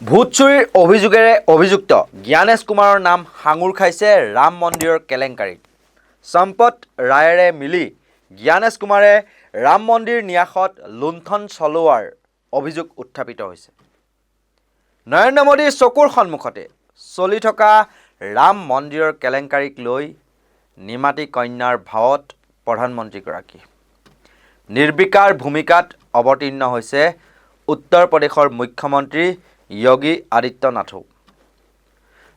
Vote চুৰিৰ অভিযোগেৰে অভিযুক্ত জ্ঞানেশ কুমাৰৰ নাম সাঙুৰ খাইছে ৰাম মন্দিৰৰ কেলেংকাৰীত। সম্পত ৰায়েৰে মিলি জ্ঞানেশ কুমাৰে ৰাম মন্দিৰ ন্যাসত লুণ্ঠন চলোৱাৰ অভিযোগ উত্থাপিত হৈছে। নৰেন্দ্ৰ মোদীৰ চকুৰ সন্মুখতে চলি থকা ৰাম মন্দিৰৰ কেলেংকাৰীক লৈ নিমাতী কন্যাৰ ভাৱত প্ৰধানমন্ত্ৰীগৰাকী নিৰ্বিকাৰ ভূমিকাত অৱতীৰ্ণ হৈছে উত্তৰ প্ৰদেশৰ মুখ্যমন্ত্ৰী যোগী আদিত্যনাথো।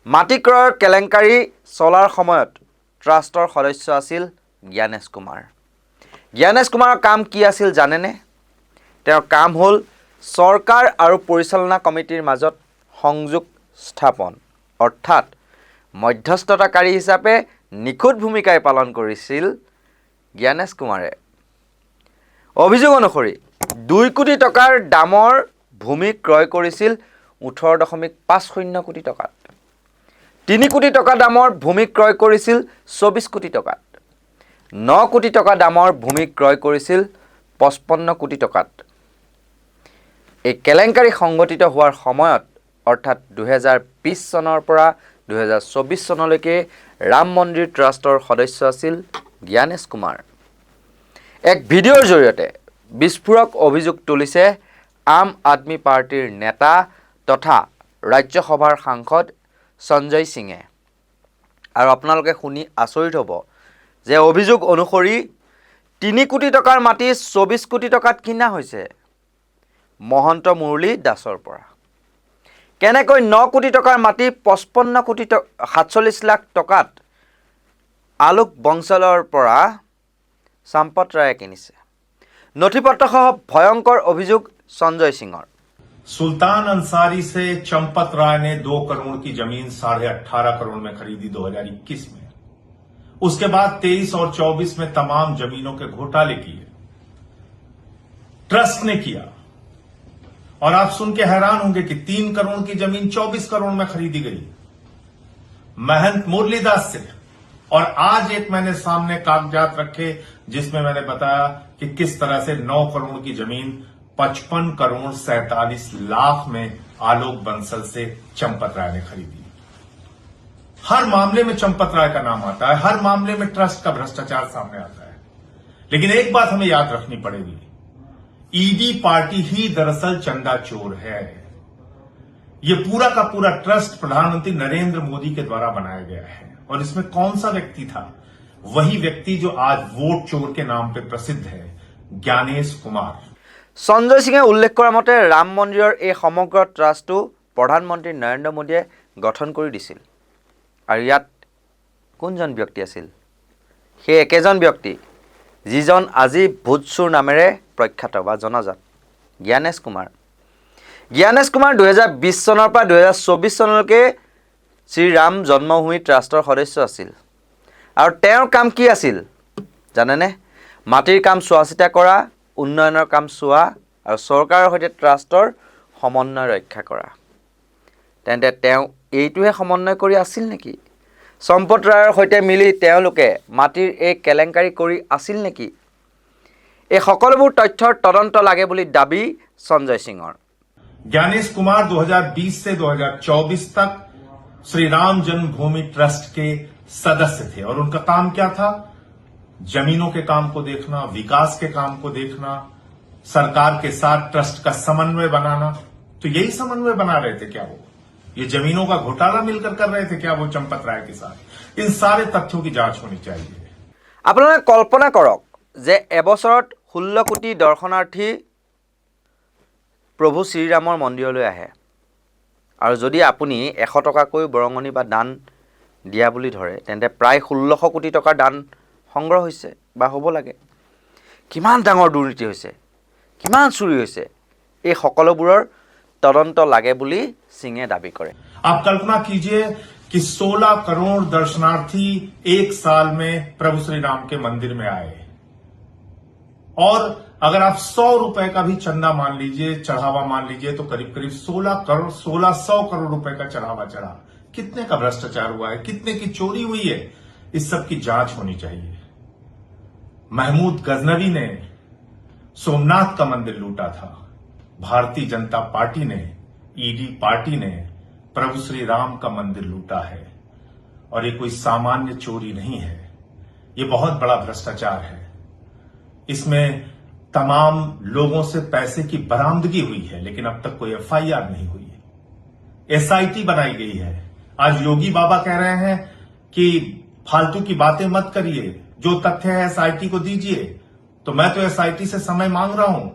মাটি ক্ৰয়ৰ কেলেংকাৰী চলাৰ সময়ত ট্ৰাষ্টৰ সদস্য আছিল জ্ঞানেশ কুমাৰ। জ্ঞানেশ কুমাৰৰ কাম কি আছিল জানেনে? তেওঁৰ কাম হ'ল চৰকাৰ আৰু পৰিচালনা কমিটিৰ মাজত সংযোগ স্থাপন, অৰ্থাৎ মধ্যস্থতাকাৰী হিচাপে নিখুঁত ভূমিকাই পালন কৰিছিল জ্ঞানেশ কুমাৰে। অভিযোগ অনুসৰি 2 কোটি টকাৰ দামৰ ভূমি ক্ৰয় কৰিছিল 18.50 কোটি টকাত। 3 কোটি টকা দামৰ ভূমি ক্ৰয় কৰিছিল 24 কোটি টকাত। 9 কোটি টকা দামৰ ভূমি ক্ৰয় কৰিছিল 55 কোটি টকাত। এই কেলেংকাৰী সংঘটিত হোৱাৰ সময়ত অৰ্থাৎ 2020 চনৰ পৰা 2024 চনলৈকে ৰাম মন্দিৰ ট্ৰাষ্টৰ সদস্য আছিল জ্ঞানেশ কুমাৰ। এক ভিডিঅ'ৰ জৰিয়তে বিস্ফোৰক অভিযোগ তুলিছে আম আদমি পাৰ্টিৰ নেতা তথা ৰাজ্যসভাৰ সাংসদ সঞ্জয় সিঙে। আৰু আপোনালোকে শুনি আচৰিত হ'ব যে অভিযোগ অনুসৰি 3 কোটি টকাৰ মাটি 24 কোটি টকাত কিনা হৈছে মহন্ত মুৰলী দাসৰ পৰা। কেনেকৈ 9 কোটি টকাৰ মাটি 55 কোটি 47 লাখ টকাত আলোক বংশলৰ পৰা সম্পত ৰায়ে কিনিছে। নথিপত্ৰসহ ভয়ংকৰ অভিযোগ সঞ্জয় সিঙৰ। सुल्तान अंसारी से चंपत राय ने 2 करोड़ की जमीन 18.5 करोड़ में खरीदी 2021 में। उसके बाद 23 और 24 में तमाम जमीनों के घोटाले किए, ट्रस्ट ने किया। और आप सुन के हैरान होंगे कि 3 करोड़ की जमीन 24 करोड़ में खरीदी गई महंत मुरलीदास से। और आज एक मैंने सामने कागजात रखे जिसमें मैंने बताया कि किस तरह से 9 करोड़ की जमीन 55 करोड़ 47 लाख में आलोक बंसल से चंपत राय ने खरीदी। हर मामले में चंपत राय का नाम आता है, हर मामले में ट्रस्ट का भ्रष्टाचार सामने आता है। लेकिन एक बात हमें याद रखनी पड़ेगी, ईडी पार्टी ही दरअसल चंदा चोर है। ये पूरा का पूरा ट्रस्ट प्रधानमंत्री नरेंद्र मोदी के द्वारा बनाया गया है। और इसमें कौन सा व्यक्ति था? वही व्यक्ति जो आज वोट चोर के नाम पे प्रसिद्ध है, ज्ञानेश कुमार। সঞ্জয় সিঙে উল্লেখ কৰা মতে ৰাম মন্দিৰৰ এই সমগ্ৰ ট্ৰাষ্টটো প্ৰধানমন্ত্ৰী নৰেন্দ্ৰ মোদীয়ে গঠন কৰি দিছিল। আৰু ইয়াত কোনজন ব্যক্তি আছিল? সেই একেজন ব্যক্তি যিজন আজি ভোটচুৰ নামেৰে প্ৰখ্যাত বা জনাজাত, জ্ঞানেশ কুমাৰ। জ্ঞানেশ কুমাৰ 2020 চনৰ পৰা 2024 চনলৈকে শ্ৰীৰাম জন্মভূমি ট্ৰাষ্টৰ সদস্য আছিল। আৰু তেওঁৰ কাম কি আছিল জানেনে? মাটিৰ কাম চোৱা চিতা কৰা, উন্নয়নৰ কাম চোৱা আৰু চৰকাৰৰ সৈতে ট্ৰাষ্টৰ সমন্বয় ৰক্ষা কৰা। তেন্তে তেওঁ এইটোহে সমন্বয় কৰি আছিল নেকি? সম্পত ৰায়ৰ সৈতে মিলি তেওঁলোকে মাটিৰ এই কেলেংকাৰী কৰি আছিল নেকি? এই সকলোবোৰ তথ্যৰ তদন্ত লাগে বুলি দাবী সঞ্জয় সিঙৰ। ज्ञानेश कुमार 2020 से 2024 तक श्री राम जन्मभूमि ट्रस्ट के सदस्य थे। और उनका काम क्या था? जमीनों के काम को देखना, विकास के काम को देखना, सरकार के साथ ट्रस्ट का समन्वय बनाना। तो यही समन्वय बना रहे थे क्या वो? ये जमीनों का घोटाला मिलकर कर रहे थे क्या वो चंपत राय के साथ? इन सारे तथ्यों की जांच होनी चाहिए। আপোনালোকে কল্পনা কৰক যে এবছৰত 16 কোটি দৰ্শনাৰ্থী প্ৰভু শ্ৰীৰামৰ মন্দিৰলৈ আহে। আৰু যদি আপুনি 100 টকাকৈ বৰঙণি বা দান দিয়া বুলি ধৰে তেন্তে প্ৰায় 1600 কোটি টকাৰ দান সংগ্ৰহ হৈছে বা হ'ব লাগে। কিমান ডাঙৰ দুৰ্নীতি হৈছে, কিমান চুৰি হৈছে, এই সকলোবোৰৰ তদন্ত লাগে বুলি সিঙে দাবী কৰে। आप कल्पना कीजिए कि 16 करोड़ दर्शनार्थी एक साल में प्रभु श्री राम के मंदिर में आए। और अगर आप 100 रुपए का भी चंदा मान लीजिए, चढ़ावा मान लीजिए, तो करीब करीब 1600 करोड़ रुपए का चढ़ावा चढ़ा। कितने का भ्रष्टाचार हुआ है, कितने की चोरी हुई है, इस सब की जांच होनी चाहिए। महमूद गजनवी ने सोमनाथ का मंदिर लूटा था, भारतीय जनता पार्टी ने ईडी पार्टी ने प्रभु श्री राम का मंदिर लूटा है और ये कोई सामान्य चोरी नहीं है, ये बहुत बड़ा भ्रष्टाचार है। इसमें तमाम लोगों से पैसे की बरामदगी हुई है, लेकिन अब तक कोई एफआईआर नहीं हुई है। एसआईटी बनाई गई है। आज योगी बाबा कह रहे हैं कि फालतू की बातें मत करिए, जो तथ्य है एसआईटी को दीजिए। तो मैं तो एसआईटी से समय मांग रहा हूं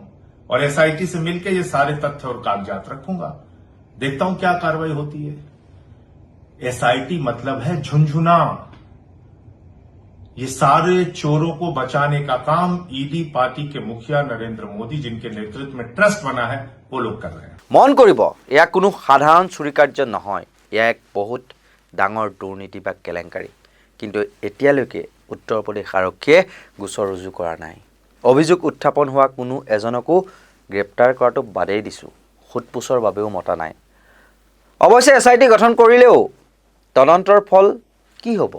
और एसआईटी से मिलकर ये सारे तथ्य और कागजात रखूंगा, देखता हूं क्या कार्रवाई होती है। एसआईटी मतलब है झुनझुना। ये सारे चोरों को बचाने का काम ईडी पार्टी के मुखिया नरेंद्र मोदी, जिनके नेतृत्व में ट्रस्ट बना है, वो लोग कर रहे हैं। মন কৰিব, এয়া কোনো সাধাৰণ চুৰি কাৰ্য নহয়, এয়া এক বহুত ডাঙৰ দুৰ্নীতি বা কেলেংকাৰী। কিন্তু এতিয়ালৈকে উত্তৰ প্ৰদেশ আৰক্ষীয়ে গোচৰ ৰুজু কৰা নাই। অভিযোগ উত্থাপন হোৱা কোনো এজনকো গ্ৰেপ্তাৰ কৰাটো বাদেই দিছোঁ, সোধপোছৰ বাবেও মতা নাই। অৱশ্যে এছআইটি গঠন কৰিলেও তদন্তৰ ফল কি হ'ব?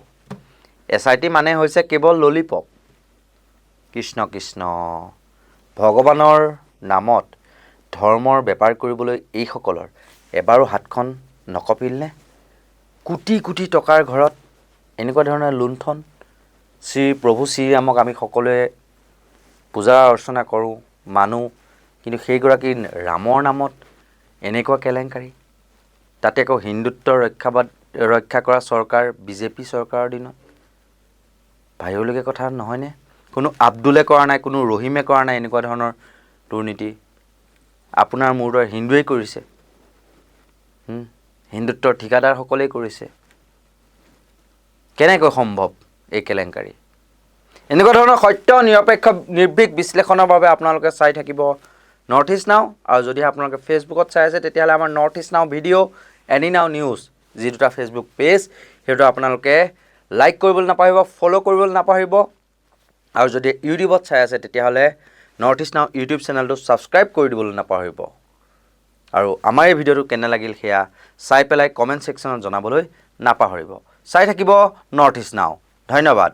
এছআইটি মানে হৈছে কেৱল ললিপপ। কৃষ্ণ কৃষ্ণ, ভগৱানৰ নামত ধৰ্মৰ বেপাৰ কৰিবলৈ এইসকলৰ এবাৰো হাতখন নকঁপিলনে? কোটি কোটি টকাৰ ঘৰত এনেকুৱা ধৰণৰ লুণ্ঠন। প্ৰভু শ্ৰীৰামক আমি সকলোৱে পূজা অৰ্চনা কৰোঁ, মানুহ, কিন্তু সেইগৰাকী ৰামৰ নামত এনেকুৱা কেলেংকাৰী। তাতে আকৌ হিন্দুত্ব ৰক্ষা কৰা চৰকাৰ বিজেপি চৰকাৰৰ দিনত। ভাবিবলগীয়া কথা নহয়নে? কোনো আব্দুলে কৰা নাই, কোনো ৰহিমে কৰা নাই এনেকুৱা ধৰণৰ দুৰ্নীতি। আপোনাৰ মোৰ দৰে হিন্দুৱেই কৰিছে, হিন্দুত্বৰ ঠিকাদাৰসকলেই কৰিছে। কেনেকৈ সম্ভৱ এই কেলেংকাৰী? এনেকুৱা ধৰণৰ সত্য নিৰপেক্ষ নিৰ্ভীক বিশ্লেষণৰ বাবে আপোনালোকে চাই থাকিব নৰ্থ ইষ্ট নাও। আৰু যদি আপোনালোকে ফেচবুকত চাই আছে তেতিয়াহ'লে আমাৰ নৰ্থ ইষ্ট নাও ভিডিঅ', এনি নাও নিউজ যি দুটা ফেচবুক পেজ, সেইটো আপোনালোকে লাইক কৰিবলৈ নাপাহৰিব, ফ'ল' কৰিবলৈ নাপাহৰিব। আৰু যদি ইউটিউবত চাই আছে তেতিয়াহ'লে নৰ্থ ইষ্ট নাও ইউটিউব চেনেলটো ছাবস্ক্ৰাইব কৰি দিবলৈ নাপাহৰিব। আৰু আমাৰ এই ভিডিঅ'টো কেনে লাগিল সেয়া চাই পেলাই কমেণ্ট ছেকশ্যনত জনাবলৈ নাপাহৰিব। চাই থাকিব নৰ্থ ইষ্ট নাও। ধন্যবাদ।